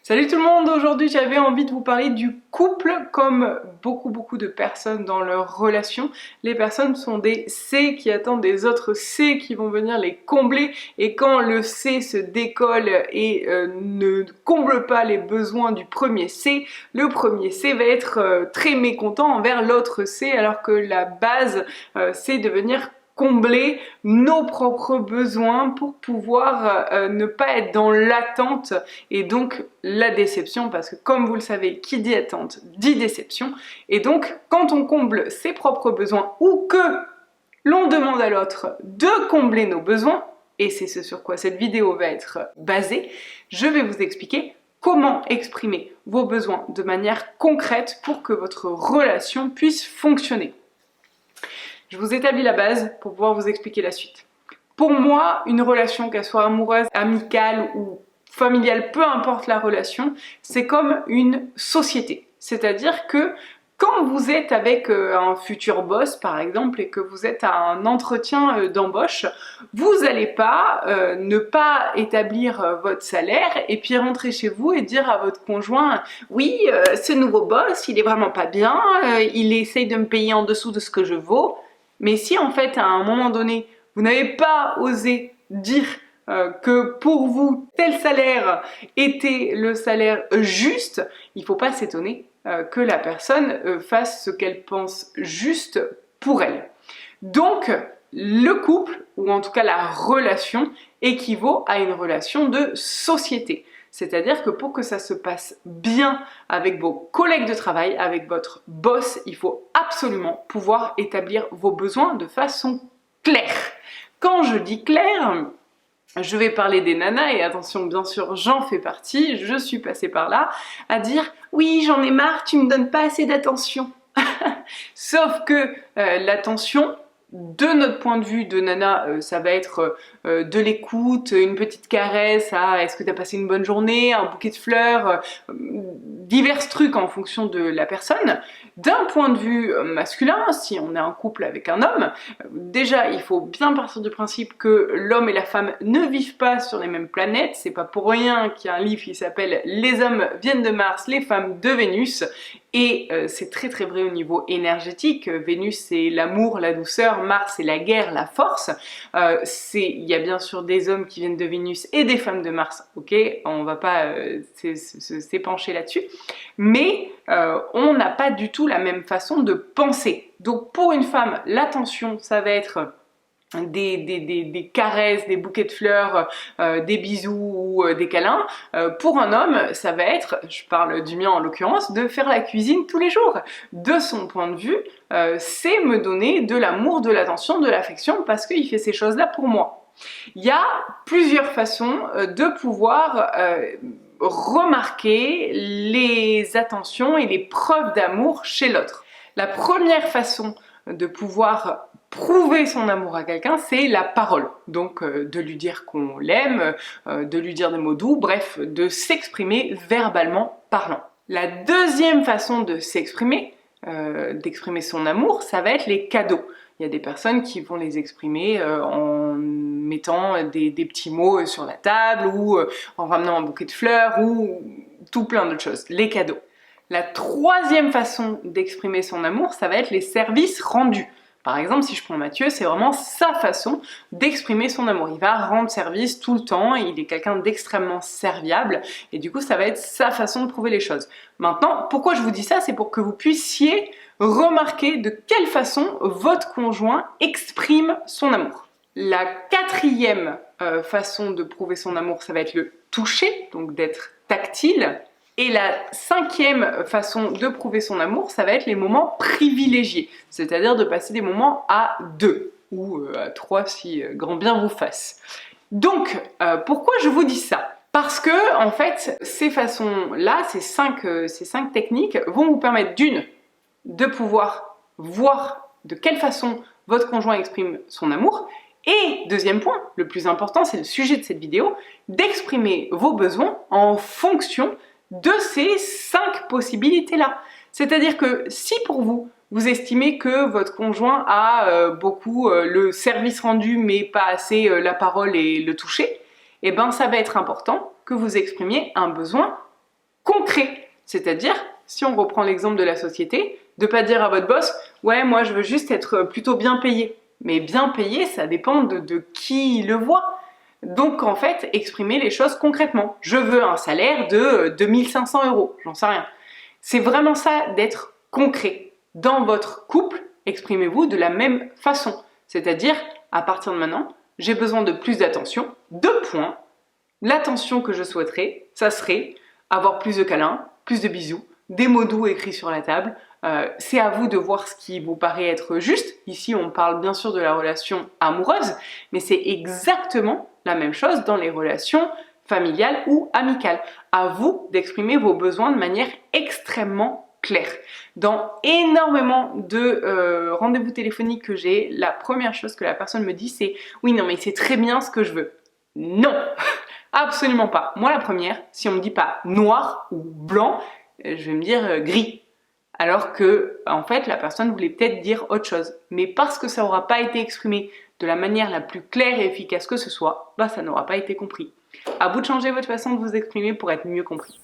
Salut tout le monde, aujourd'hui j'avais envie de vous parler du couple. Comme beaucoup de personnes dans leur relation, les personnes sont des C qui attendent des autres C qui vont venir les combler, et quand le C se décolle et ne comble pas les besoins du premier C, le premier C va être très mécontent envers l'autre C, alors que la base c'est de venir combler nos propres besoins pour pouvoir ne pas être dans l'attente et donc la déception, parce que comme vous le savez, qui dit attente dit déception. Et donc quand on comble ses propres besoins ou que l'on demande à l'autre de combler nos besoins, et c'est ce sur quoi cette vidéo va être basée, je vais vous expliquer comment exprimer vos besoins de manière concrète pour que votre relation puisse fonctionner. Je vous établis la base pour pouvoir vous expliquer la suite. Pour moi, une relation, qu'elle soit amoureuse, amicale ou familiale, peu importe la relation, c'est comme une société. C'est-à-dire que quand vous êtes avec un futur boss, par exemple, et que vous êtes à un entretien d'embauche, vous n'allez pas ne pas établir votre salaire et puis rentrer chez vous et dire à votre conjoint « Oui, ce nouveau boss, il est vraiment pas bien, il essaye de me payer en dessous de ce que je vaux. » Mais si en fait, à un moment donné, vous n'avez pas osé dire que pour vous, tel salaire était le salaire juste, il ne faut pas s'étonner que la personne fasse ce qu'elle pense juste pour elle. Donc, le couple, ou en tout cas la relation, équivaut à une relation de société. C'est-à-dire que pour que ça se passe bien avec vos collègues de travail, avec votre boss, il faut absolument pouvoir établir vos besoins de façon claire. Quand je dis clair, je vais parler des nanas, et attention, bien sûr, j'en fais partie, je suis passée par là, à dire « Oui, j'en ai marre, tu me donnes pas assez d'attention. » Sauf que l'attention, de notre point de vue de nana, ça va être de l'écoute, une petite caresse, est-ce que tu as passé une bonne journée, un bouquet de fleurs, divers trucs en fonction de la personne. D'un point de vue masculin, si on est en couple avec un homme, déjà il faut bien partir du principe que l'homme et la femme ne vivent pas sur les mêmes planètes. C'est pas pour rien qu'il y a un livre qui s'appelle « Les hommes viennent de Mars, les femmes de Vénus ». Et c'est très vrai au niveau énergétique. Vénus c'est l'amour, la douceur, Mars c'est la guerre, la force. Il y a bien sûr des hommes qui viennent de Vénus et des femmes de Mars, ok, on va pas s'épancher là-dessus, mais on n'a pas du tout la même façon de penser. Donc pour une femme, l'attention, ça va être des caresses, des bouquets de fleurs, des bisous ou des câlins. Pour un homme, ça va être, je parle du mien en l'occurrence, de faire la cuisine tous les jours. De son point de vue, c'est me donner de l'amour, de l'attention, de l'affection, parce qu'il fait ces choses-là pour moi. Il y a plusieurs façons de pouvoir remarquer les attentions et les preuves d'amour chez l'autre. La première façon de pouvoir prouver son amour à quelqu'un, c'est la parole. Donc de lui dire qu'on l'aime, de lui dire des mots doux, bref, de s'exprimer verbalement parlant. La deuxième façon de s'exprimer, d'exprimer son amour, ça va être les cadeaux. Il y a des personnes qui vont les exprimer en mettant des petits mots sur la table, ou en ramenant un bouquet de fleurs, ou tout plein d'autres choses, les cadeaux. La troisième façon d'exprimer son amour, ça va être les services rendus. Par exemple, si je prends Mathieu, c'est vraiment sa façon d'exprimer son amour. Il va rendre service tout le temps, il est quelqu'un d'extrêmement serviable, et du coup, ça va être sa façon de prouver les choses. Maintenant, pourquoi je vous dis ça? C'est pour que vous puissiez remarquer de quelle façon votre conjoint exprime son amour. La quatrième façon de prouver son amour, ça va être le toucher, donc d'être tactile. Et la cinquième façon de prouver son amour, ça va être les moments privilégiés, c'est-à-dire de passer des moments à deux, ou à trois si grand bien vous fasse. Donc, pourquoi je vous dis ça? Parce que, en fait, ces façons-là, ces cinq techniques vont vous permettre de pouvoir voir de quelle façon votre conjoint exprime son amour, et deuxième point, le plus important, c'est le sujet de cette vidéo, d'exprimer vos besoins en fonction de ces 5 possibilités-là. C'est-à-dire que si pour vous, vous estimez que votre conjoint a beaucoup le service rendu mais pas assez la parole et le toucher, eh ben ça va être important que vous exprimiez un besoin concret. C'est-à-dire, si on reprend l'exemple de la société, de pas dire à votre boss « Ouais, moi je veux juste être plutôt bien payé ». Mais bien payé, ça dépend de qui le voit. Donc en fait, exprimez les choses concrètement. Je veux un salaire de 2500 €, j'en sais rien. C'est vraiment ça d'être concret. Dans votre couple, exprimez-vous de la même façon. C'est-à-dire, à partir de maintenant, j'ai besoin de plus d'attention, 2 points. L'attention que je souhaiterais, ça serait avoir plus de câlins, plus de bisous, des mots doux écrits sur la table. C'est à vous de voir ce qui vous paraît être juste. Ici, on parle bien sûr de la relation amoureuse, mais c'est exactement la même chose dans les relations familiales ou amicales. À vous d'exprimer vos besoins de manière extrêmement claire. Dans énormément de rendez-vous téléphoniques que j'ai, la première chose que la personne me dit, c'est « Oui, non, mais c'est très bien ce que je veux. » Non, absolument pas. Moi, la première, si on me dit pas noir ou blanc, je vais me dire gris. Alors que, en fait, la personne voulait peut-être dire autre chose. Mais parce que ça n'aura pas été exprimé de la manière la plus claire et efficace que ce soit, bah ça n'aura pas été compris. À vous de changer votre façon de vous exprimer pour être mieux compris.